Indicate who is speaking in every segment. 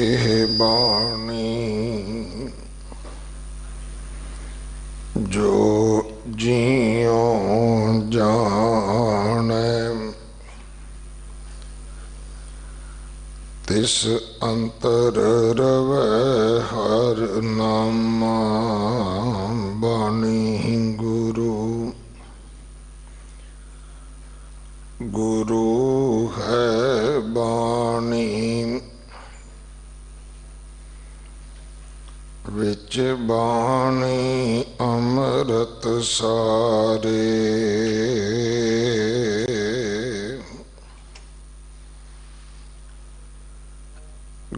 Speaker 1: ਇਹ ਬਾਣੀ ਜੋ ਜੀਉ ਜਾਣੈ ਤਿਸ ਅੰਤਰ ਰਵੈ ਹਰ ਨਾਮਾ ਬਾਣੀ ਗੁਰੂ। ਗੁਰੂ ਹੈ ਬਾਣੀ ਵਿੱਚ ਬਾਣੀ ਅੰਮ੍ਰਿਤ ਸਾਰੇ।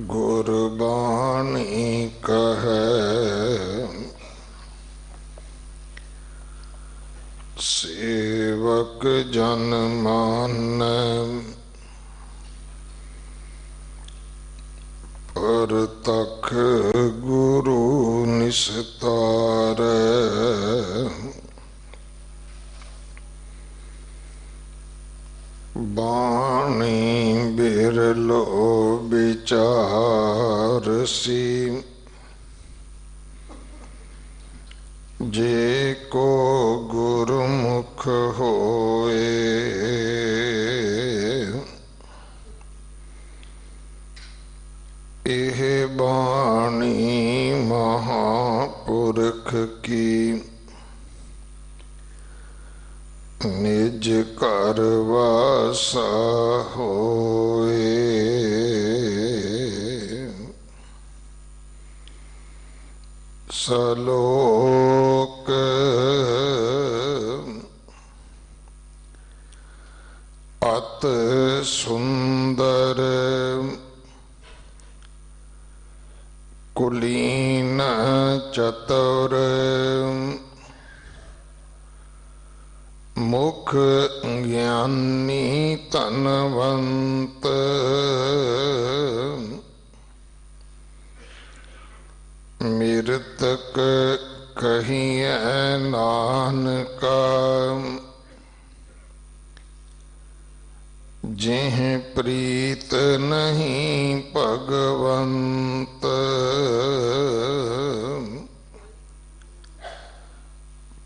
Speaker 1: ਗੁਰਬਾਣੀ ਕਹੈ ਸੇਵਕ ਜਨ ਮਾਨੈ ਪਰਤਖ ਗੁਰੂ ਨਿਸਤਾਰੈ। ਬਾਣੀ ਬਿਰਲੋ ਵਿਚਾਰਸੀ ਜੇ ਕੋ ਗੁਰਮੁਖ ਹੋਏ। ਇਹ ਬਾਣੀ ਮਹਾਂਪੁਰਖ ਕੀ ਨਿਜ ਘਰ ਵਾਸਾ ਹੋਏ। ਸਲੋਕ ਅਤ ਸੁੰਦਰ ਕੁਲੀਨ ਚਤੁਰ ਮੁਖ ਗਿਆਨੀ ਧਨਵੰਤ। ਮਿਰਤਕ ਕਹੀਐ ਨਾਨਕਾ ਜਿਹ ਪ੍ਰੀਤ ਨਹੀਂ ਭਗਵੰਤ।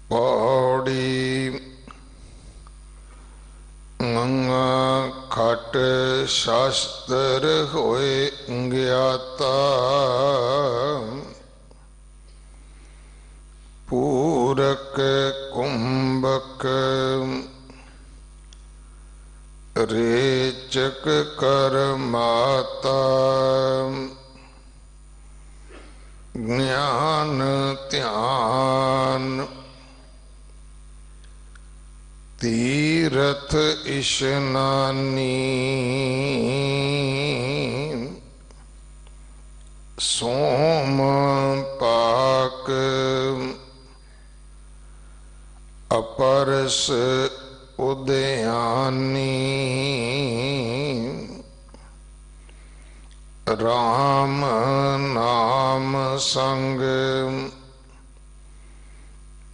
Speaker 1: ਪੌੜੀ ਖਟ ਸ਼ਾਸਤਰ ਹੋਏ ਗਿਆਤਾ ਪੂਰਕ ਕੁੰਭਕ ਰੇਚਕ ਕਰਮਾਤਾ। ਗਿਆਨ ਧਿਆਨ ਤੀਰਥ ਇਸ਼ਨਾਨੀ ਸੋਮ ਪਾਕ ਅਪਰਸ ਉਦਿਆਨੀ। ਰਾਮ ਨਾਮ ਸੰਗ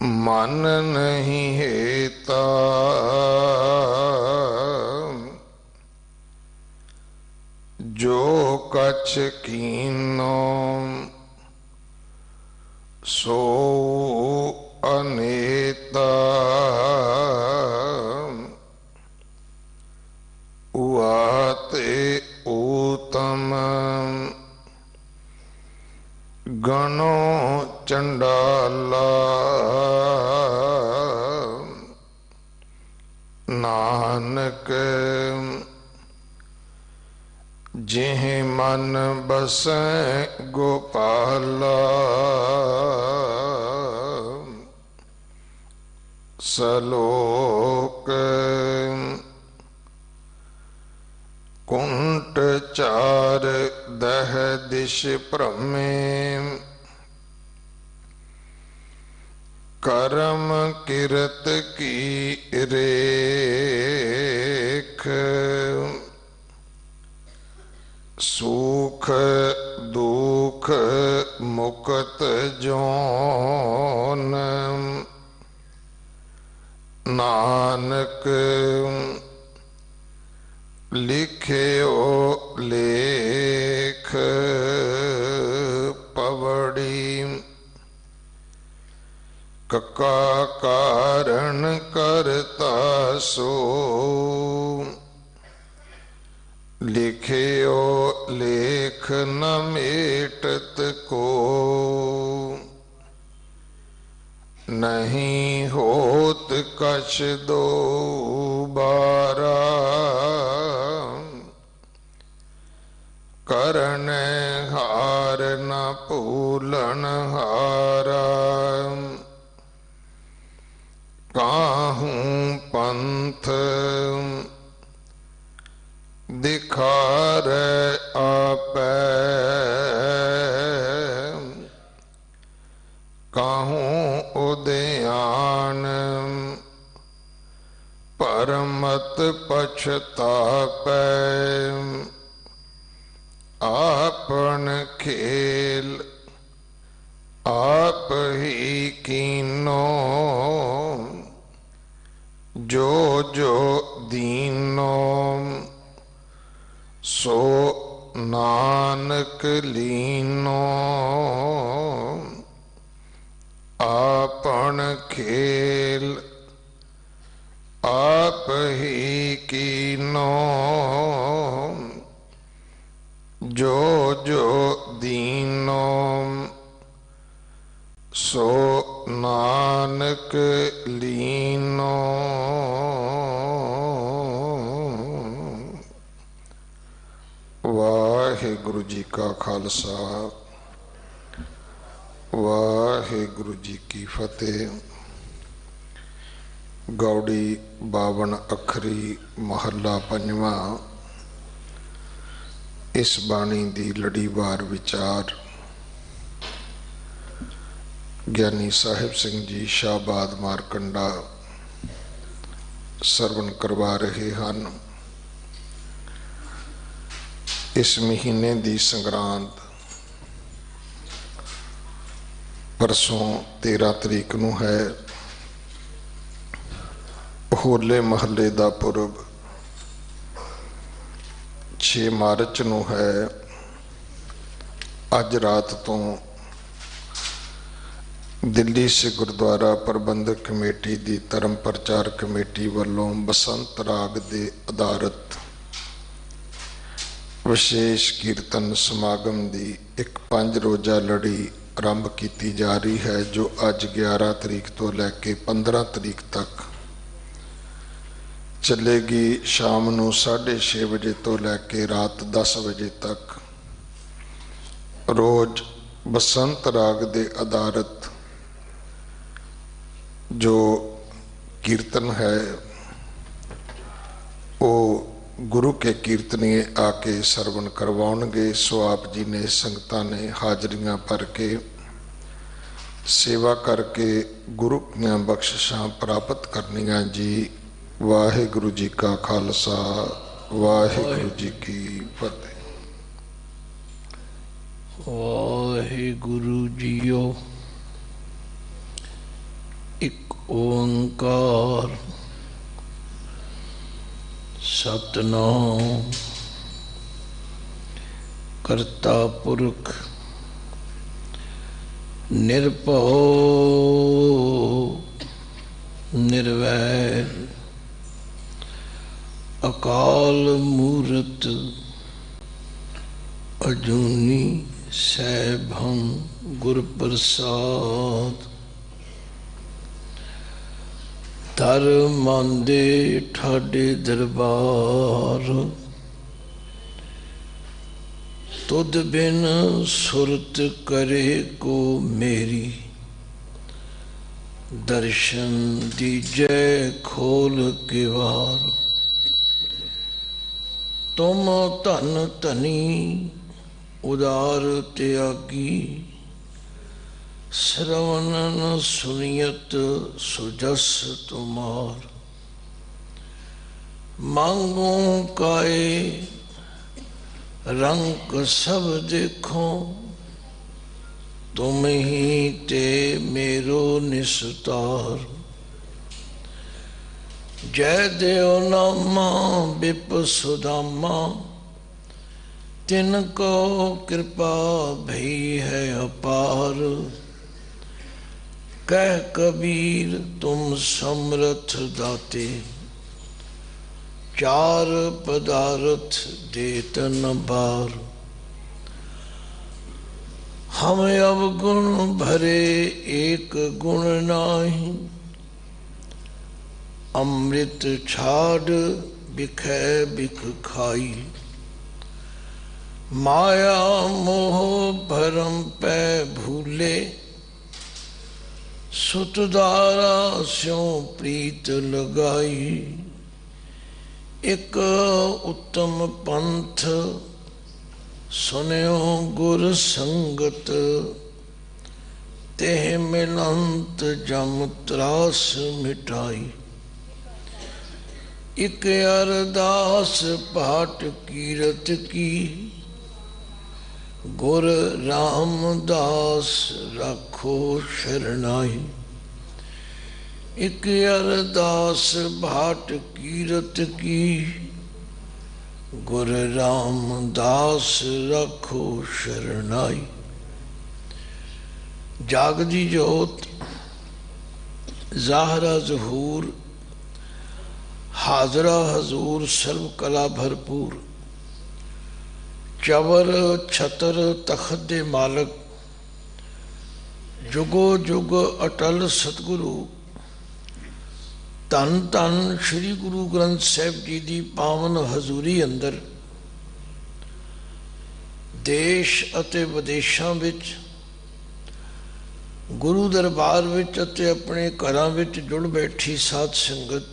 Speaker 1: ਮਨ ਨਹੀਂ ਹੇਤਾ। ਜੋ ਕਛ ਕੀਨੋ ਸੋ ਅਨੇਤਾ। ਉਆਤੇ ਊਤਮ ਗਣੋ ਚੰਡਾਲਾ। ਨਾਨਕ ਜਿਹ ਮਨ ਬਸੈ ਗੋਪਾਲਾ। ਸਲੋਕ ਕੁੰਟ ਚਾਰ ਦਹ ਦਿਸ਼ ਭ੍ਰਮੇ ਕਰਮ ਕਿਰਤ ਕੀ ਰੇਖ। ਸੁਖ ਦੁਖ ਮੁਕਤ ਜੋਨ। ਨਾਨਕ ਲਿਖਿਓ ਲੇਖ का कारण करता सो, लिखियो लेख न मेटत को, नहीं होत कछ दो बारा, करन हार न भूलन हारा, काहूं पंथ दिखार आपै, काहूं उद्यान परमत पछतापै, आपन खेल आप ही कीनो, जो जो दीनो सो नानक लीनो, आपन खेल आप ही कीनो, जो जो दीनो सो नानक लीनो। वाहिगुरु जी का खालसा, वाहिगुरु जी की फतेह। गौड़ी 52 अखरी महला पंजवा। इस बाणी दी लड़ीवार विचार ज्ञानी साहिब सिंह जी शाहबाद मारकंडा सरवण करवा रहे हैं। इस महीने दी संग्रांद परसों 13 तरीक नूं है। होले महल्ले दा पुरब 6 मार्च नूं है। अज रात तो दिल्ली से गुरुद्वारा प्रबंधक कमेटी दी धर्म प्रचार कमेटी वालों बसंत राग दे आधारित विशेष कीर्तन समागम दी एक 5 रोजा लड़ी आरंभ की जा रही है, जो अज 11 तरीक तो लैके 15 तरीक तक चलेगी। शाम नूं 6:30 बजे तो लैके रात 10 बजे तक रोज बसंत राग दे आधारित जो कीर्तन है वो गुरु के कीर्तनीय आके सरवण करवाउणगे। सो आप जी ने संगतां ने हाजरियां भर के सेवा करके गुरु ਦੀਆਂ बख्शिशां प्राप्त करनियां जी। वाहिगुरु जी का खालसा, वाहिगुरु जी की फतेह।
Speaker 2: वाहिगुरु जीओ। एक ओंकार सतनाम करता पुरख निर्भव निर्वैर अकाल मूरत अजूनी सैभं गुर प्रसाद। धर मांदे ठाडे दरबार, तुद बिन सुरत करे को मेरी। दर्शन दीजै खोल के वार, तुम धन धनी उदार त्यागी। श्रवणन सुनियत सुजस तुमार, मांगो काए रंग सब देखो। तुम ही ते मेरो निस्तार। जय देव नामा बिप सुदामा, तिनको कृपा भई है अपार। कह कबीर तुम समर्थ दाते, चार पदार्थ देत न बार। हम अवगुण भरे एक गुण नाही, अमृत छाड़ बिखै बिख खाई। माया मोह भरम पै भूले, सुतदारा स्यों प्रीत लगाई। एक उत्तम पंथ सुन्यो गुर संगत, तेह मिलंत जम त्रास मिटाई। इक अरदास पाठ कीरत की, गुर रामदास राखो शरणाई। इक अरदास भाट कीरत की, गुर रामदास राखो शरणाई। जागदी जोत ज़ाहरा ज़हूर, हाजरा हजूर सर्व कला भरपूर। चवर छतर तखत दे मालक, जुगो जुग अटल सतगुरु। धन धन श्री गुरु ग्रंथ साहिब जी की पावन हजूरी अंदर देश अते विदेशों विच, गुरु दरबार विच अते अपने घरां विच जुड़ बैठी साध संगत,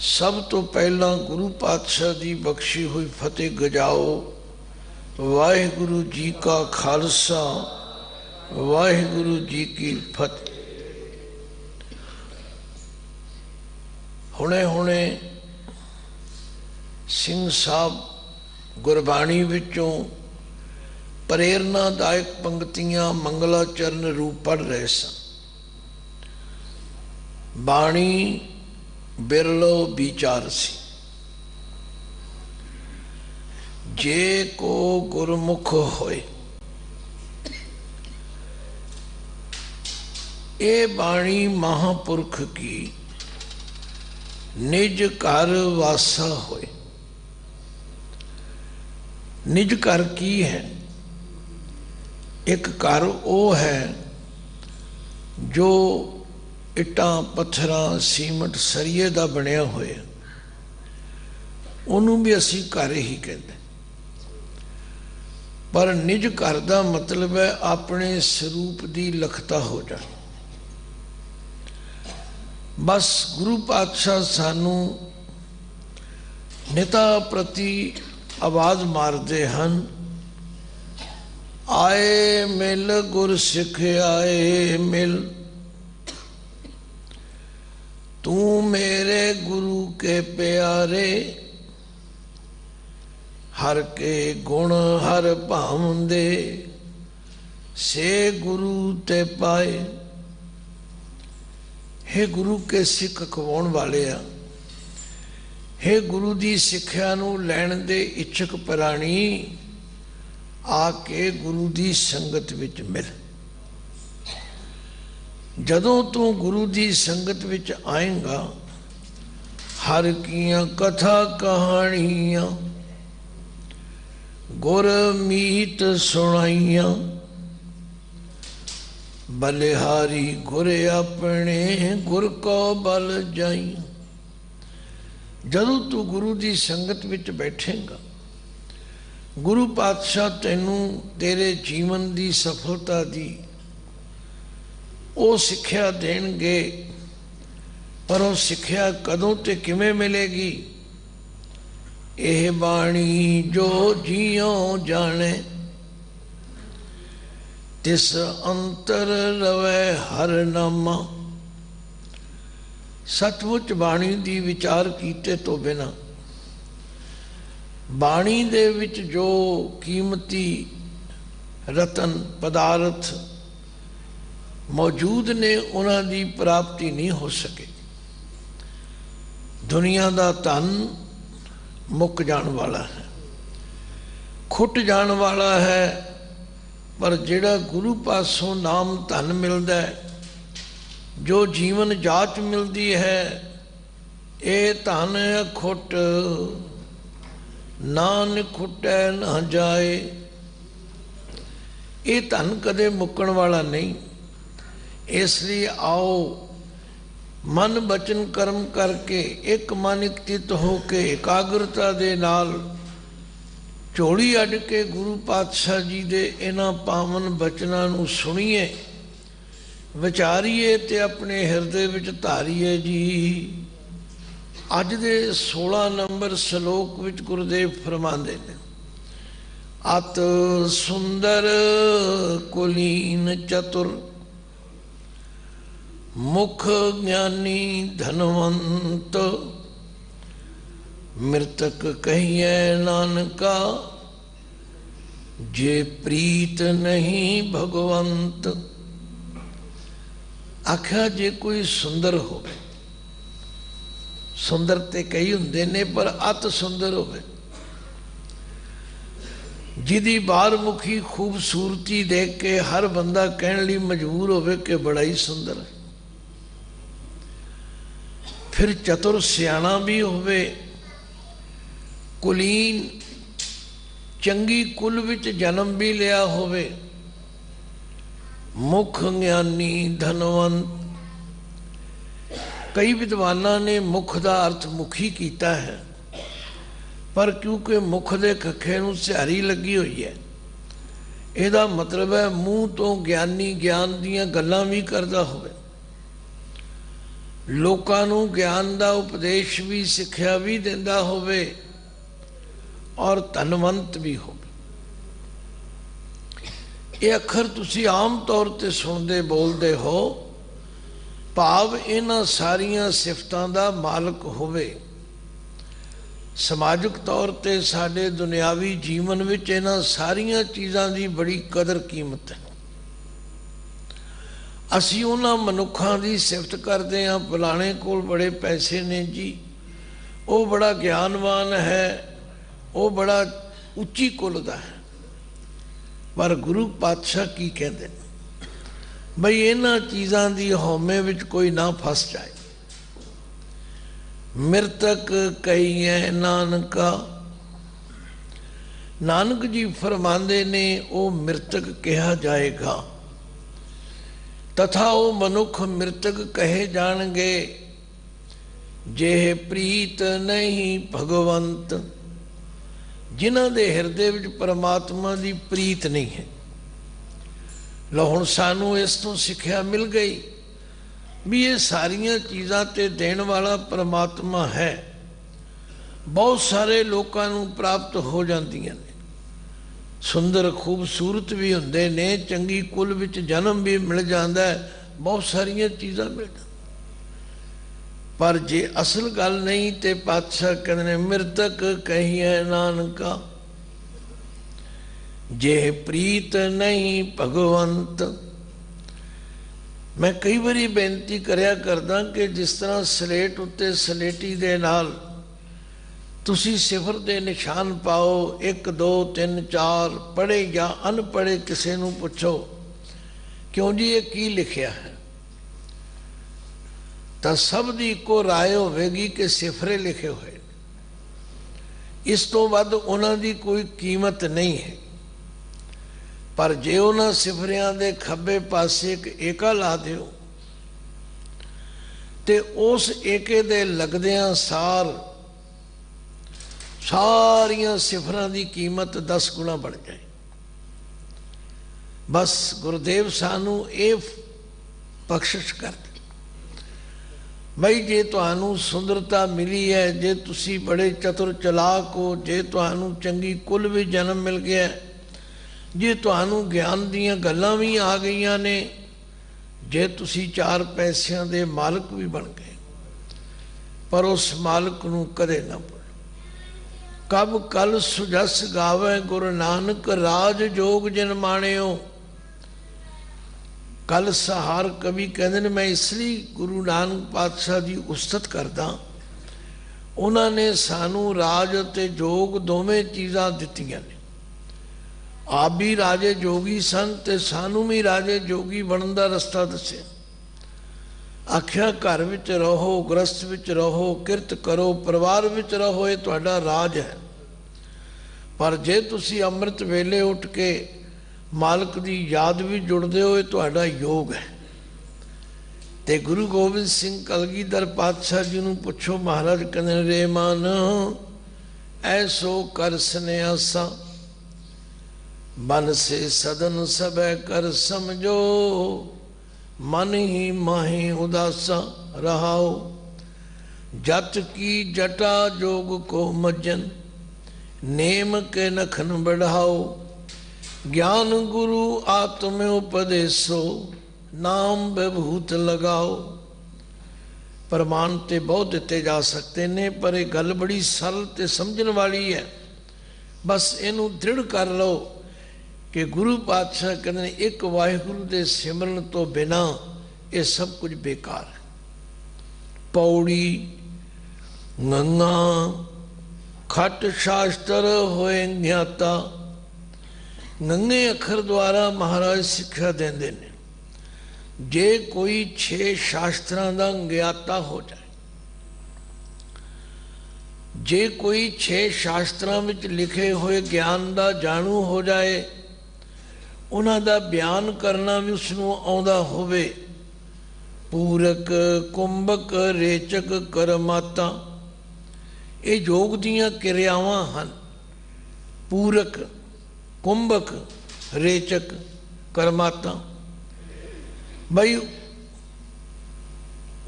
Speaker 2: सब तो पहला गुरु पातशाह की बख्शी हुई फतेह गजाओ। वाहिगुरु जी का खालसा, वाहिगुरु जी की फतेह। हुणे हुणे सिंह साहब गुरबाणी विचों प्रेरणादायक पंक्तियां मंगलाचरण रूप पढ़ रहे सन। बाणी बिरलो विचार सी, जे को गुरमुख होए। ये बाणी महापुरख की निज घर वासा होए। निज घर की है? एक घर वो है जो इट्टां पत्थरां सीमट सरिये दा बनिया होया, उन्होंने भी असी घर ही कहते। पर निज घर का मतलब है अपने स्वरूप की लखता हो जाए। बस गुरु पातशाह सानू निता प्रति आवाज मारते हैं, आए मिल गुर सिख आए मिल। तू मेरे गुरु के प्यारे, हर के गुण हर भावंदे, से गुरु ते पाए। हे गुरु के सिख खवाउण वाले आ, हे गुरु की सिक्ख्या नूं लैण दे इच्छुक प्राणी, आके गुरु की संगत विच मिल। जदों तू गुरु की संगत विच आएगा, हर कियां कथा कहानियां गुर मीत सुनाइयां। बलिहारी गुर अपने गुर को बल जाइयां। जदों तू गुरु की संगत विच बैठेगा, गुरु पातशाह तैनू तेरे जीवन की सफलता दी वो सिक्ख्या देणगे। पर वो सिक्ख्या कदों ते किवें मिलेगी? एह बाणी जो जियों जाने, तिस अंतर रवै हर नामा। सचमुच बाणी दी विचार कीते तो बिना, बाणी दे विच जो कीमती रतन पदार्थ मौजूद ने, उन्हां दी प्राप्ति नहीं हो सके। दुनिया का धन मुक जाने वाला है, खुट जाने वाला है, पर जिहड़ा गुरु पासों नाम धन मिलदा है, जो जीवन जाच मिलती है, ये धन अखुट नानक खुटै न जाए। ये धन कदे मुक्कण वाला नहीं। इसलिए आओ मन बचन कर्म करके एक मन एक चित हो के एकाग्रता दे नाल झोली अड के गुरु पातशाह जी दे इन्हां पावन बचनां नूं सुणीए, विचारीए ते अपने हिरदे विच धारीए जी। अज दे 16 नंबर श्लोक विच गुरुदेव फरमांदे ने, अत सुंदर कुलीन चतुर मुख ज्ञानी धनवंत, मृतक कहिए नानका जे प्रीत नहीं भगवंत। आख्या जे कोई सुंदर हो, सुंदर ते कई हुंदे ने पर अत सुंदर होवे, जिदी बार मुखी खूबसूरती देख के हर बंदा कहने लिए मजबूर होवे कि बड़ा ही सुंदर है। फिर चतुर सियाणा भी होवे, कुलीन चंगी कुल विच जन्म भी लिया होवे, मुख ज्ञानी धनवंत। कई विद्वाना ने मुख का अर्थ मुखी किया है, पर क्योंकि मुख दे कखे नूं सिहारी लगी हुई है, इहदा मतलब है मूँह तो ज्ञानी ज्ञान दीयां गल्लां भी करदा होवे, लोकां नूं ज्ञान दा उपदेश भी सिक्ख्या भी दिंदा होवे और धनवंत भी होवे। ये अखर तुसी आम तौर ते सुनदे बोलदे हो, भाव इन्हां सारियां सिफतां दा मालक होवे। समाजिक तौर ते साडे दुनियावी जीवन विच इन्हां सारियां चीज़ां दी बड़ी कदर कीमत है। असी उन्हां मनुखां दी सिफत करते हैं, फलाणे कोल बड़े पैसे ने जी, वो बड़ा ज्ञानवान है, वो बड़ा उच्ची कुल दा है। पर गुरु पातशाह की कहते बई इन्हां चीज़ां दी हौमे विच कोई ना फस जाए। मृतक कहिए नानका, नानक जी फरमांदे ने वो मृतक कहा जाएगा, तथा वो मनुख मृतक कहे जाणगे जे प्रीत नहीं भगवंत, जिन्हां दे हिरदे विच परमात्मा की प्रीत नहीं है। लो हुण सानू इस तो सिक्ख्या मिल गई भी ये सारियां चीज़ां ते देण वाला परमात्मा है। बहुत सारे लोकां नूं प्राप्त हो जांदियां ने, सुंदर खूबसूरत भी हुंदे ने, चंगी कुल विच जन्म भी मिल जांदा है, बहुत सारियां चीज़ां मिल जांदियां। पर जे असल गल नहीं तो पातशाह कहते ने मृतक कहिए नानका जे प्रीत नहीं भगवंत। मैं कई बारी बेनती करया करदा कि जिस तरह सलेट उत्ते सलेटी दे नाल तुसी सिफर दे निशान पाओ, 1 2 3 4, पढ़े या अनपढ़े किसी नूं पुछो क्यों जी ये की लिखिया है, तो सब दी को राय होगी कि सिफरे लिखे हुए, इस तो वध उन्हां दी कोई कीमत नहीं है। पर जे उन्हां सिफरियां दे खब्बे पासे एक एका ला दिओ ते उस एके दे लगदियां सार सारियां सिफरां दी कीमत 10 गुना बढ़ जाए। बस गुरुदेव सानू ये बख्शिश कर दे बई जे तुहानू सुंदरता मिली है, जे तुसी बड़े चतुर चलाक हो, जे तुहानू चंगी कुल भी जन्म मिल गया, जे तुहानू ज्ञान दीयां गल्लां भी आ गईयां ने, जे तुसी 4 पैसियां दे मालक भी बन गए, पर उस मालक नू कदे ना भूलो। कब कल सुजस गावे गुरु नानक, राज जोग जिन माणियो। कल सहार कवि कहते हैं मैं इसलिए गुरु नानक पातशाह की उस्तत करदा, उन्होंने सानू राज ते जोग दोवें चीज़ां दित्तियां ने। ਆਪ ਵੀ ਰਾਜੇ ਜੋਗੀ ਸਨ ਤੇ ਸਾਨੂੰ ਵੀ ਰਾਜੇ ਜੋਗੀ ਬਣਨ ਦਾ ਰਸਤਾ ਦੱਸਿਆ। ਆਖਿਆ ਘਰ ਵਿੱਚ ਰਹੋ, ਗ੍ਰਸਥ ਵਿੱਚ ਰਹੋ, ਕਿਰਤ ਕਰੋ, ਪਰਿਵਾਰ ਵਿੱਚ ਰਹੋ, ਇਹ ਤੁਹਾਡਾ ਰਾਜ ਹੈ। ਪਰ ਜੇ ਤੁਸੀਂ ਅੰਮ੍ਰਿਤ ਵੇਲੇ ਉੱਠ ਕੇ ਮਾਲਕ ਦੀ ਯਾਦ ਵੀ ਜੁੜਦੇ ਹੋ, ਇਹ ਤੁਹਾਡਾ ਯੋਗ ਹੈ। ਤੇ ਗੁਰੂ ਗੋਬਿੰਦ ਸਿੰਘ ਕਲਗੀਧਰ ਪਾਤਸ਼ਾਹ ਜੀ ਨੂੰ ਪੁੱਛੋ, ਮਹਾਰਾਜ ਕਹਿੰਦੇ ਰੇ ਮਨ ਐਸੋ ਕਰ ਸਨਿਆਸਾ, ਮਨ ਸੇ ਸਦਨ ਸਭੈ ਕਰ ਸਮਝੋ, मन ही माही उदासा रहाओ, जत की जटा जोग को मज्जन, नेम के नखन बढ़ाओ, ज्ञान गुरु आत्म उपदेशो, नाम विभूत लगाओ। प्रमाण ते बहुत दिते जा सकते ने, पर यह गल बड़ी सरल ते समझण वाली है। बस इनू दृढ़ कर लो कि गुरु पातशाह कहते हैं एक वाहिगुरु के सिमरन तो बिना ये सब कुछ बेकार है। पौड़ी गंगा खट शास्त्र होए ज्ञाता, गंगे अखर द्वारा महाराज सिक्ख्या देंदे ने। जे कोई 6 शास्त्रां दा ज्ञाता हो जाए, जे कोई 6 शास्त्रां विच लिखे हुए ज्ञान दा जाणू हो जाए, उन्हां दा बयान करना भी उसनूं आउंदा होवे, पूरक कुंभक रेचक करमाता, ये योग दीयां क्रियावां हन। पूरक कुंभक रेचक करमाता, बई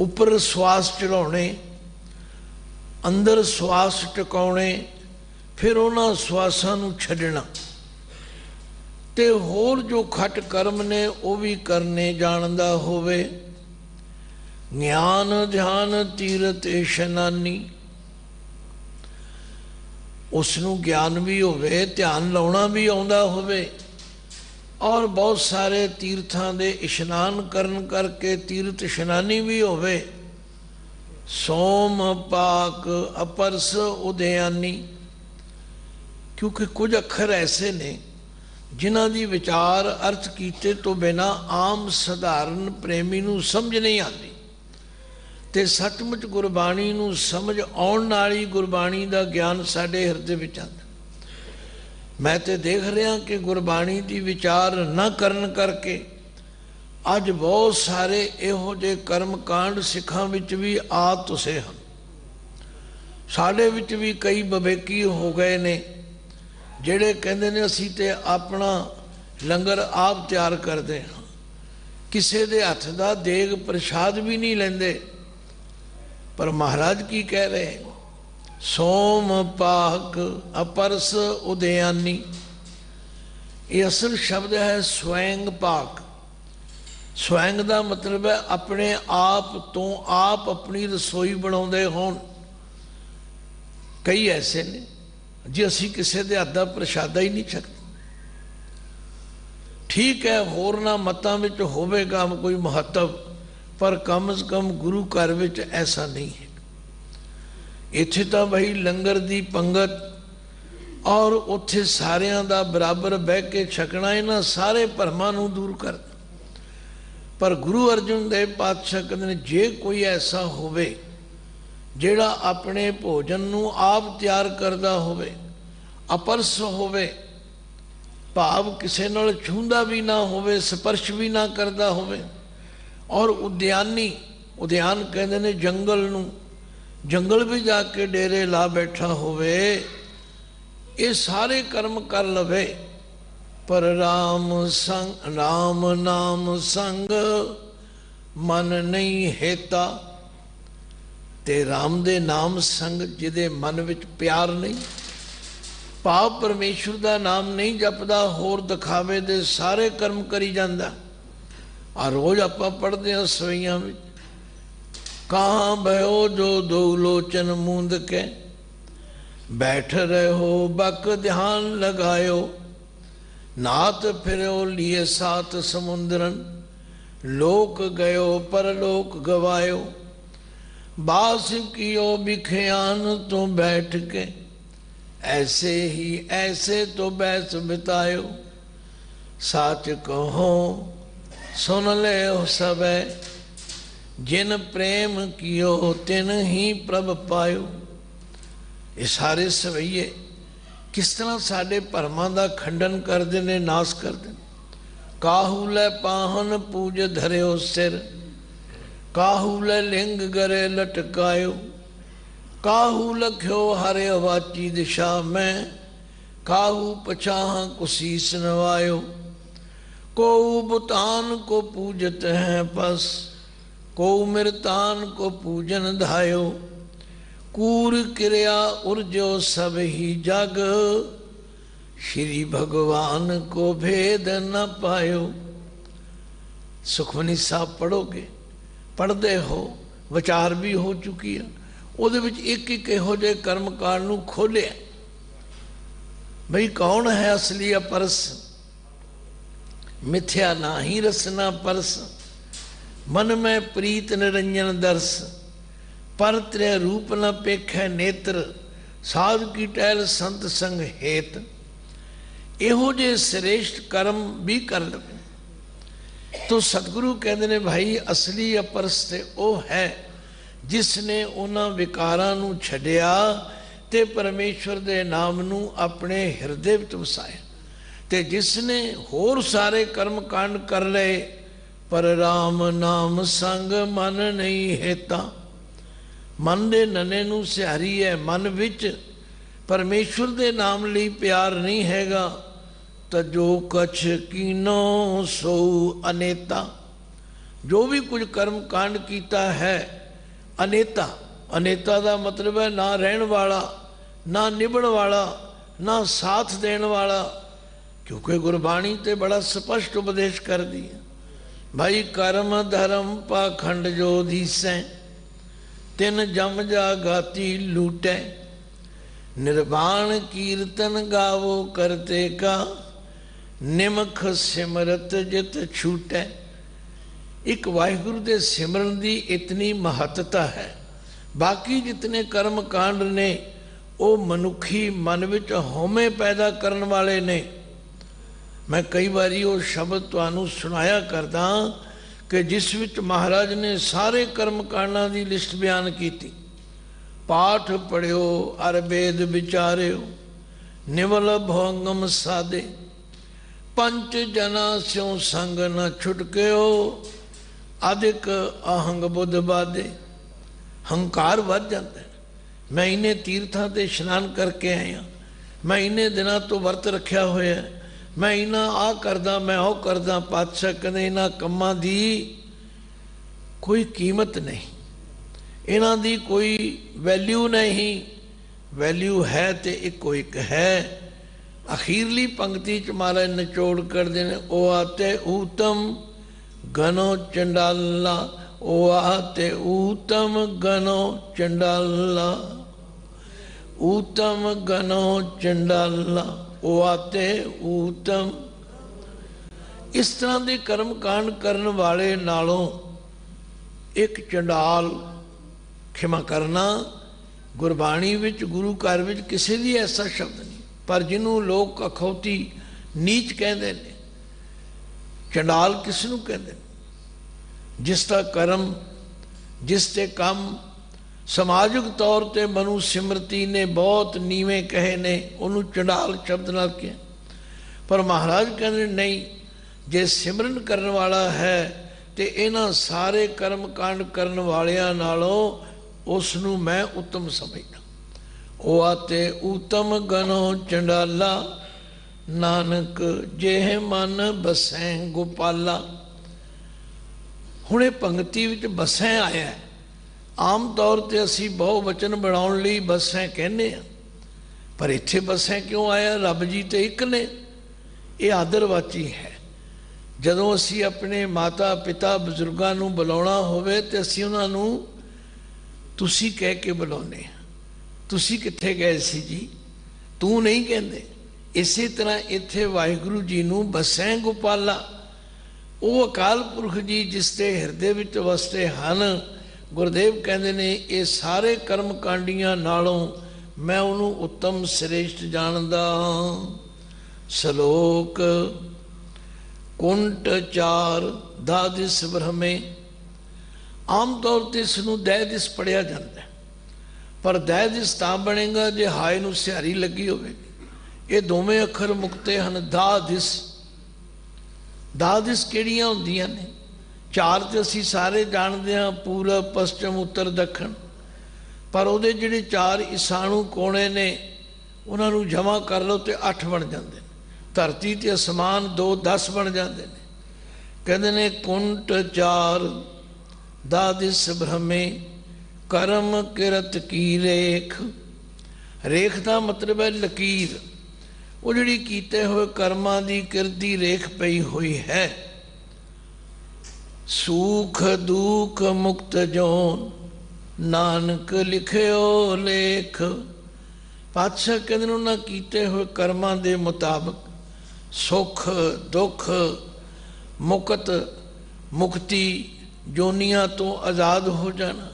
Speaker 2: उपर श्वास चढ़ाने, अंदर श्वास टकाने, फिर उन्हां श्वासां नूं छड्डना, ते होर जो खट कर्म ने वो भी करने जानदा होवे। ज्ञान ध्यान तीरथ इशनानी, उसनूं ज्ञान भी होवे, ध्यान लाउणा भी आउंदा होवे, और बहुत सारे तीर्थां दे इशनान करन करके तीर्थ इशनानी भी होवे। सोम पाक अपरस उदयानी, क्योंकि कुछ अखर ऐसे ने जिन्हां दी विचार अर्थ कीते तो बिना आम सधारण प्रेमी नूं समझ नहीं आती, ते सचमुच गुरबाणी नूं समझ आउण नाल ही गुरबाणी दा ज्ञान साडे हिरदे विच आंदा। मैं तो देख रहा कि गुरबाणी दी विचार न करन करके अज बहुत सारे इहो जे कर्म कांड सिखां विच भी आ तुसे हन। साडे विच भी कई बवेकी हो गए ने ਜਿਹੜੇ ਕਹਿੰਦੇ ਨੇ ਅਸੀਂ ਤੇ ਆਪਣਾ ਲੰਗਰ ਆਪ ਤਿਆਰ ਕਰਦੇ ਹਾਂ, ਕਿਸੇ ਦੇ ਹੱਥ ਦਾ ਦੇਗ ਪ੍ਰਸ਼ਾਦ ਵੀ ਨਹੀਂ ਲੈਂਦੇ। ਪਰ ਮਹਾਰਾਜ ਕੀ ਕਹਿ ਰਹੇ, ਸੋਮ ਪਾਕ ਅਪਰਸ ਉਦਿਆਨੀ, ਇਹ ਅਸਲ ਸ਼ਬਦ ਹੈ ਸਵੈਂਗ ਪਾਕ। ਸਵੈਂਗ ਦਾ ਮਤਲਬ ਹੈ ਆਪਣੇ ਆਪ ਤੋਂ ਆਪ ਆਪਣੀ ਰਸੋਈ ਬਣਾਉਂਦੇ ਹੋਣ। ਕਈ ਐਸੇ ਨੇ जी असी किसी के हथ का प्रशादा ही नहीं छकते। ठीक है होरना मतां विच होवेगा कोई महत्व, पर कम से कम गुरु घर विच ऐसा नहीं है। इत्थे तो भाई लंगर दी पंगत और उत्थे सारियां दा बराबर बह के छकना इन्हां सारे भरमां नूं दूर कर। पर गुरु अर्जन देव पातशाह कहते हैं जे कोई ऐसा होवे ਜਿਹੜਾ ਆਪਣੇ ਭੋਜਨ ਨੂੰ ਆਪ ਤਿਆਰ ਕਰਦਾ ਹੋਵੇ, ਅਪਰਸ ਹੋਵੇ, ਭਾਵ ਕਿਸੇ ਨਾਲ ਛੂੰਦਾ ਵੀ ਨਾ ਹੋਵੇ, ਸਪਰਸ਼ ਵੀ ਨਾ ਕਰਦਾ ਹੋਵੇ, ਔਰ ਉਦਿਆਨੀ, ਉਦਿਆਨ ਕਹਿੰਦੇ ਨੇ ਜੰਗਲ ਨੂੰ, ਜੰਗਲ ਵੀ ਜਾ ਕੇ ਡੇਰੇ ਲਾ ਬੈਠਾ ਹੋਵੇ, ਇਹ ਸਾਰੇ ਕਰਮ ਕਰ ਲਵੇ। ਪਰ ਰਾਮ ਨਾਮ ਸੰਗ ਮਨ ਨਹੀਂ ਹੇਤਾ, ਤੇ राम दे नाम संग जिदे मन विच प्यार नहीं, भाव परमेश्वर का नाम नहीं जपदा, होर दिखावे दे सारे कर्म करी जांदा। आ रोज आपां पढ़दे हां सवैयां विच, कहाँ भयो जो दो लोचन मूंद के, बैठ रहो बक ध्यान लगायो, नात फिरो लिए सात समुंदरन, लोक गयो परलोक गवायो, बास कियो बिखयान तो बैठ के, ऐसे ही ऐसे तो बैस बितायो। साच कहो सुन ले सबे, जिन प्रेम कियो तिन ही प्रभ पायो। ये सारे सवैये किस तरह साडे भरमां दा खंडन करते ने, नाश करते। काहू लै पाहन पूज धरियो सिर, काहू लै लिंग गरे लटकायो। काहू लख्यो हरे वाची दिशा में, काहू पछाह कुशीस नवायो। को बुतान को पूजत हैं पस, को मृतान को पूजन धायो। कूर क्रिया उर्जो सब ही जग, श्री भगवान को भेद न पायो। सुखमनी साहब पढ़ोगे, पढ़ते हो, विचार भी हो चुकी है। ਉਹਦੇ ਵਿੱਚ ਇੱਕ ਇੱਕ ਇਹੋ ਜਿਹੇ ਕਰਮ ਕਾਂਡ ਨੂੰ ਖੋਲਿਆ ਬਈ ਕੌਣ ਹੈ ਅਸਲੀ ਅਪਰਸ। ਮਿਥਿਆ ਨਾਹੀ ਰਸਨਾ ਪਰਸ, ਮਨ ਮੈਂ ਪ੍ਰੀਤ ਨਿਰੰਜਨ ਦਰਸ। ਪਰ ਤ੍ਰੈ ਰੂਪ ਨ ਪੇਖੈ ਨੇਤਰ, ਸਾਧ ਕੀ ਟਹਿਲ ਸੰਤ ਸੰਗ ਹੇਤ। ਇਹੋ ਜਿਹੇ ਸ੍ਰੇਸ਼ਟ ਕਰਮ ਵੀ ਕਰ ਲਵੇ। ਤੋ ਸਤਿਗੁਰੂ ਕਹਿੰਦੇ ਨੇ ਭਾਈ ਅਸਲੀ ਅਪਰਸ ਤੇ ਉਹ ਹੈ ਜਿਸ ਨੇ ਉਹਨਾਂ ਵਿਕਾਰਾਂ ਨੂੰ ਛੱਡਿਆ ਤੇ ਪਰਮੇਸ਼ਵਰ ਦੇ ਨਾਮ ਨੂੰ ਆਪਣੇ ਹਿਰਦੇ ਵਿੱਚ ਵਸਾਇਆ। ਤੇ ਜਿਸ ਨੇ ਹੋਰ ਸਾਰੇ ਕਰਮ ਕਾਂਡ ਕਰ ਲਏ ਪਰ ਰਾਮ ਨਾਮ ਸੰਗ ਮਨ ਨਹੀਂ ਹੇਤਾ। ਮਨ ਦੇ ਨਨੇ ਨੂੰ ਸਿਹਾਰੀ ਹੈ, ਮਨ ਵਿੱਚ ਪਰਮੇਸ਼ਵਰ ਦੇ ਨਾਮ ਲਈ ਪਿਆਰ ਨਹੀਂ ਹੈਗਾ ਤਾਂ ਜੋ ਕਛ ਕੀਨੋ ਸੋ ਅਨੇਤਾ। ਜੋ ਵੀ ਕੁਝ ਕਰਮ ਕਾਂਡ ਕੀਤਾ ਹੈ ਅਨੇਤਾ। ਅਨੇਤਾ ਦਾ ਮਤਲਬ ਹੈ ਨਾ ਰਹਿਣ ਵਾਲਾ, ਨਾ ਨਿਭਣ ਵਾਲਾ, ਨਾ ਸਾਥ ਦੇਣ ਵਾਲਾ। ਕਿਉਂਕਿ ਗੁਰਬਾਣੀ ਤੇ ਬੜਾ ਸਪਸ਼ਟ ਉਪਦੇਸ਼ ਕਰਦੀ ਹੈ ਭਾਈ ਕਰਮ ਧਰਮ ਪਾਖੰਡ ਜੋ ਦੀਸੈ, ਤਿਨ ਜਮ ਜਾ ਗਾਤੀ ਲੂਟੈ। ਨਿਰਵਾਣ ਕੀਰਤਨ ਗਾਵੋ ਕਰਤੇ ਕਾ, ਨਿਮਖ ਸਿਮਰਤ ਜਿਤ ਛੂਟੈ। एक वाहिगुरु के सिमरन की इतनी महत्ता है। बाकी जितने कर्म कांड ने वो मनुखी मन विच हौमे पैदा करने वाले ने। मैं कई बारी वो शब्द तुहानू सुनाया करदा कि जिस विच महाराज ने सारे कर्म कांडां की लिस्ट बयान की। पाठ पढ़ियो अर वेद विचारियो, निवल भोंगम साधे। पंच जना स्यों संग न छुटक्यो, अधिक अहंग बुद्ध बाधे। हंकार वध जाता है। मैं इन्हें तीर्थां ते इशनान करके आया, मैं इन्हें दिनों तो वर्त रखा होया, मैं इन्ना आ करदा, मैं ओ करदा। पातशाह कहते इन्हां कम्मां दी कोई कीमत नहीं, इन्हां दी कोई वैल्यू नहीं। वैल्यू है तो इको एक है। अखीरली पंक्ति च महाराज निचोड़ करते हैं, ओ आते ऊतम गनो चंडाला। ओ आते ऊतम गनो चंडाला, ऊतम गनो चंडाला। ओ आते ऊतम। इस तरह के कर्म कांड करने वाले नालों एक चंडाल, क्षमा करना, गुरबाणी विच गुरु घर विच किसी भी ऐसा शब्द नहीं, पर जिन्हों लोग अखौती नीच कहते हैं। चंडाल किसनू कहते हैं? जिसका कर्म, जिसते काम समाजिक तौर पर मनु सिमरती ने बहुत नीवें कहे ने, उन्होंने चंडाल शब्द नाल किया। पर महाराज कहते नहीं, जे सिमरन करने वाला है तो इन्हां सारे कर्म कांड करने वालियां नालों उसनू मैं उत्तम समझदा। ओ आते उत्तम गनो चंडाला, नानक जेह मन बसै गोपाला। हुणे पंक्ति विच बसै आया है। आम तौर पर असी बहुवचन बनाने लई बसै कहने, पर इत्थे बसै क्यों आया? रब जी तो एक ने, ये आदरवाची है। जदों असी अपने माता पिता बजुर्गों नूं बुलाउणा होवे ते असी उन्हां नूं तुसी कह के बुलाउने। तुसी कित्थे गए सी जी, तू नहीं कहंदे। इसी तरह इत्थे वाहिगुरु जी नूं बसै गोपाला, वो अकाल पुरख जी जिसके हिरदे विच वसते हैं। गुरुदेव कहते ने ये सारे कर्म कांडियां नालों मैं उन्होंने उत्तम श्रेष्ठ जानदा। सलोक ਕੁੰਟ ਚਾਰ ਦਾਦਿਸ ਬ੍ਰਹਮੇ। ਆਮ ਤੌਰ ਤੇ ਇਸ ਨੂੰ ਦੈਦਿਸ ਪੜਿਆ ਜਾਂਦਾ, ਪਰ ਦੈਦਿਸ ਤਾਂ ਬਣੇਗਾ ਜੇ ਹਾਏ ਨੂੰ ਸਿਹਾਰੀ ਲੱਗੀ ਹੋਵੇ। ਇਹ ਦੋਵੇਂ ਅੱਖਰ ਮੁਕਤੇ ਹਨ, ਦਾਦਿਸ। ਦਾਦਿਸ ਕਿਹੜੀਆਂ ਹੁੰਦੀਆਂ ਨੇ? ਚਾਰ ਤੇ ਅਸੀਂ ਸਾਰੇ ਜਾਣਦੇ ਹਾਂ, ਪੂਰਬ, ਪਸ਼ਚਿਮ, ਉੱਤਰ, ਦੱਖਣ। ਪਰ ਉਹਦੇ ਜਿਹੜੇ ਚਾਰ ਇਸਾਣੂ ਕੋਣੇ ਨੇ ਉਹਨਾਂ ਨੂੰ ਜਮ੍ਹਾਂ ਕਰ ਲਓ ਤੇ 8 ਬਣ ਜਾਂਦੇ ਨੇ। ਧਰਤੀ ਤੇ ਅਸਮਾਨ 2 10 ਬਣ ਜਾਂਦੇ ਨੇ। ਕਹਿੰਦੇ ਨੇ ਕੁੰਟ ਚਾਰ ਦਾਦਿਸ ਬ੍ਰਹਮੇ ਕਰਮ ਕਿਰਤ ਕੀ ਰੇਖ। ਰੇਖ ਦਾ ਮਤਲਬ ਹੈ ਲਕੀਰ, ਉਹ ਜਿਹੜੀ ਕੀਤੇ ਹੋਏ ਕਰਮਾਂ ਦੀ ਕਿਰਤ ਦੀ ਰੇਖ ਪਈ ਹੋਈ ਹੈ। ਸੂਖ ਦੁਖ ਮੁਕਤ ਜੋਨ ਨਾਨਕ ਲਿਖਿਓ ਲੇਖ। ਪਾਤਸ਼ਾਹ ਕਹਿੰਦੇ ਨੇ ਉਹਨਾਂ ਕੀਤੇ ਹੋਏ ਕਰਮਾਂ ਦੇ ਮੁਤਾਬਕ ਸੁੱਖ ਦੁੱਖ ਮੁਕਤ ਮੁਕਤੀ ਜੋਨੀਆਂ ਤੋਂ ਆਜ਼ਾਦ ਹੋ ਜਾਣਾ,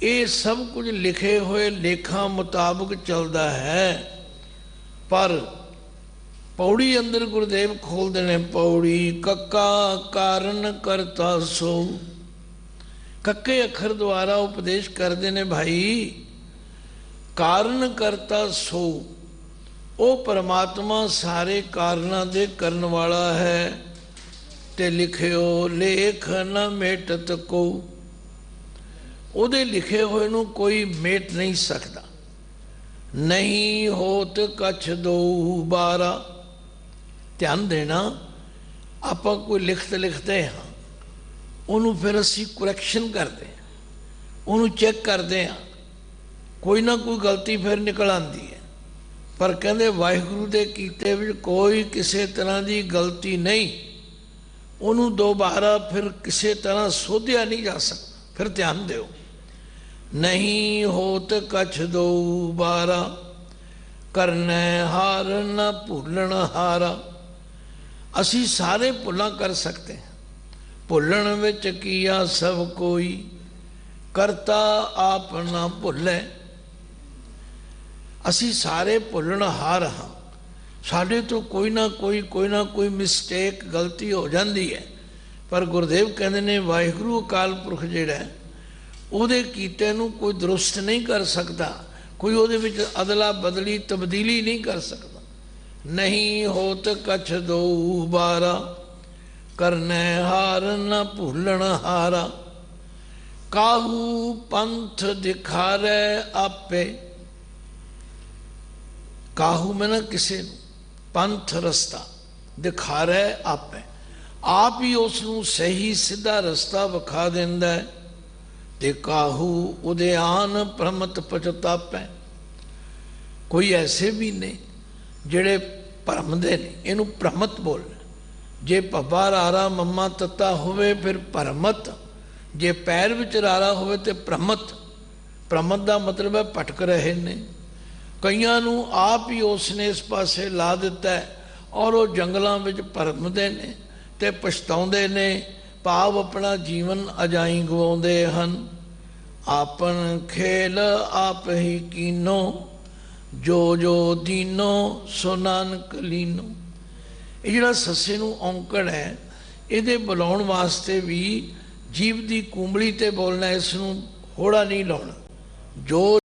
Speaker 2: ਇਹ ਸਭ ਕੁਝ ਲਿਖੇ ਹੋਏ ਲੇਖਾਂ ਮੁਤਾਬਕ ਚੱਲਦਾ ਹੈ। ਪਰ ਪੌੜੀ ਅੰਦਰ ਗੁਰਦੇਵ ਖੋਲਦੇ ਨੇ, ਪੌੜੀ ਕੱਕਾ ਕਾਰਨ ਕਰਤਾ ਸੋ। ਕੱਕੇ ਅੱਖਰ ਦੁਆਰਾ ਉਪਦੇਸ਼ ਕਰਦੇ ਨੇ, ਭਾਈ ਕਾਰਨ ਕਰਤਾ ਸੋ, ਉਹ ਪਰਮਾਤਮਾ ਸਾਰੇ ਕਾਰਨਾਂ ਦੇ ਕਰਨ ਵਾਲਾ ਹੈ। ਤੇ ਲਿਖਿਓ ਲੇਖ ਨ ਮੇਟਤ ਕੋ, ਉਹਦੇ ਲਿਖੇ ਹੋਏ ਨੂੰ ਕੋਈ ਮੇਟ ਨਹੀਂ ਸਕਦਾ। ਨਹੀਂ ਹੋਤ ਕਛ ਦੋ ਬਾਰਾ। ਧਿਆਨ ਦੇਣਾ, ਆਪਾਂ ਕੋਈ ਲਿਖਦੇ ਹਾਂ, ਉਹਨੂੰ ਫਿਰ ਅਸੀਂ ਕਰੈਕਸ਼ਨ ਕਰਦੇ ਹਾਂ, ਉਹਨੂੰ ਚੈੱਕ ਕਰਦੇ ਹਾਂ, ਕੋਈ ਨਾ ਕੋਈ ਗਲਤੀ ਫਿਰ ਨਿਕਲ ਆਉਂਦੀ ਹੈ। ਪਰ ਕਹਿੰਦੇ ਵਾਹਿਗੁਰੂ ਦੇ ਕੀਤੇ ਵਿੱਚ ਕੋਈ ਕਿਸੇ ਤਰ੍ਹਾਂ ਦੀ ਗਲਤੀ ਨਹੀਂ, ਉਹਨੂੰ ਦੁਬਾਰਾ ਫਿਰ ਕਿਸੇ ਤਰ੍ਹਾਂ ਸੋਧਿਆ ਨਹੀਂ ਜਾ ਸਕਦਾ। ਫਿਰ ਧਿਆਨ ਦਿਓ, ਨਹੀਂ ਹੋਤ ਕਛ ਦੋ ਬਾਰਾ ਕਰਨੈ ਹਾਰ ਨਾ ਭੁੱਲਣ ਹਾਰਾ। ਅਸੀਂ ਸਾਰੇ ਭੁੱਲਾਂ ਕਰ ਸਕਦੇ ਹਾਂ, ਭੁੱਲਣ ਵਿੱਚ ਕੀਆ ਸਭ ਕੋਈ ਕਰਤਾ ਆਪ ਨਾ ਭੁੱਲੇ। ਅਸੀਂ ਸਾਰੇ ਭੁੱਲਣ ਹਾਰ ਹਾਂ, ਸਾਡੇ ਤੋਂ ਕੋਈ ਨਾ ਕੋਈ ਮਿਸਟੇਕ ਗਲਤੀ ਹੋ ਜਾਂਦੀ ਹੈ। ਪਰ ਗੁਰਦੇਵ ਕਹਿੰਦੇ ਨੇ ਵਾਹਿਗੁਰੂ ਅਕਾਲ ਪੁਰਖ ਜਿਹੜਾ ਹੈ, ਉਹਦੇ ਕੀਤੇ ਨੂੰ ਕੋਈ ਦਰੁਸਤ ਨਹੀਂ ਕਰ ਸਕਦਾ, ਕੋਈ ਉਹਦੇ ਵਿੱਚ ਅਦਲਾ ਬਦਲੀ ਤਬਦੀਲੀ ਨਹੀਂ ਕਰ ਸਕਦਾ। ਨਹੀਂ ਹੋਤ ਕਛ ਦੋ ਬਾਰਾ ਕਰਨੈ ਹਾਰ ਨਾ ਭੁੱਲਣ ਹਾਰਾ। ਕਾਹੂ ਪੰਥ ਦਿਖਾਰੇ ਆਪੇ। ਕਾਹੂ ਮੈਂ ਨਾ ਕਿਸੇ ਨੂੰ, ਪੰਥ ਰਸਤਾ, ਦਿਖਾਰੇ ਆਪੇ, ਆਪ ਹੀ ਉਸ ਨੂੰ ਸਹੀ ਸਿੱਧਾ ਰਸਤਾ ਵਿਖਾ ਦਿੰਦਾ ਹੈ। ਤੇ ਕਾਹੂ ਉਦਿਆਨ ਭ੍ਰਮਤ ਪਛਤਾਪੈ। ਕੋਈ ਐਸੇ ਵੀ ਨੇ ਜਿਹੜੇ ਭਰਮਦੇ ਨੇ, ਇਹਨੂੰ ਭ੍ਰਮਤ ਬੋਲਣਾ। ਜੇ ਭੱਬਾ ਰਾਰਾ ਮੰਮਾ ਤੱਤਾ ਹੋਵੇ ਫਿਰ ਭਰਮਤ, ਜੇ ਪੈਰ ਵਿੱਚ ਰਾਰਾ ਹੋਵੇ ਤੇ ਭ੍ਰਮਤ। ਭ੍ਰਮਤ ਦਾ ਮਤਲਬ ਹੈ ਭਟਕ ਰਹੇ ਨੇ। ਕਈਆਂ ਨੂੰ ਆਪ ਹੀ ਉਸ ਨੇ ਇਸ ਪਾਸੇ ਲਾ ਦਿੱਤਾ ਹੈ ਔਰ ਉਹ ਜੰਗਲਾਂ ਵਿੱਚ ਭਰਮਦੇ ਨੇ ਤੇ ਪਛਤਾਉਂਦੇ ਨੇ, ਭਾਵ ਆਪਣਾ ਜੀਵਨ ਅਜਾਈਂ ਗਵਾਉਂਦੇ ਹਨ। ਆਪਨ ਖੇਲ ਆਪ ਹੀ ਕੀਨੋ ਜੋ ਜੋ ਦੀਨੋ ਸੋ ਨਾਨਕ ਲੀਨੋ। ਇਹ ਜਿਹੜਾ ਸੱਸੇ ਨੂੰ ਔਂਕੜ ਹੈ, ਇਹਦੇ ਬੁਲਾਉਣ ਵਾਸਤੇ ਵੀ ਜੀਭ ਦੀ ਕੁੰਬਲੀ ਤੇ ਬੋਲਣਾ, ਇਸ ਨੂੰ ਹੋੜਾ ਨਹੀਂ ਲਾਉਣਾ। ਜੋ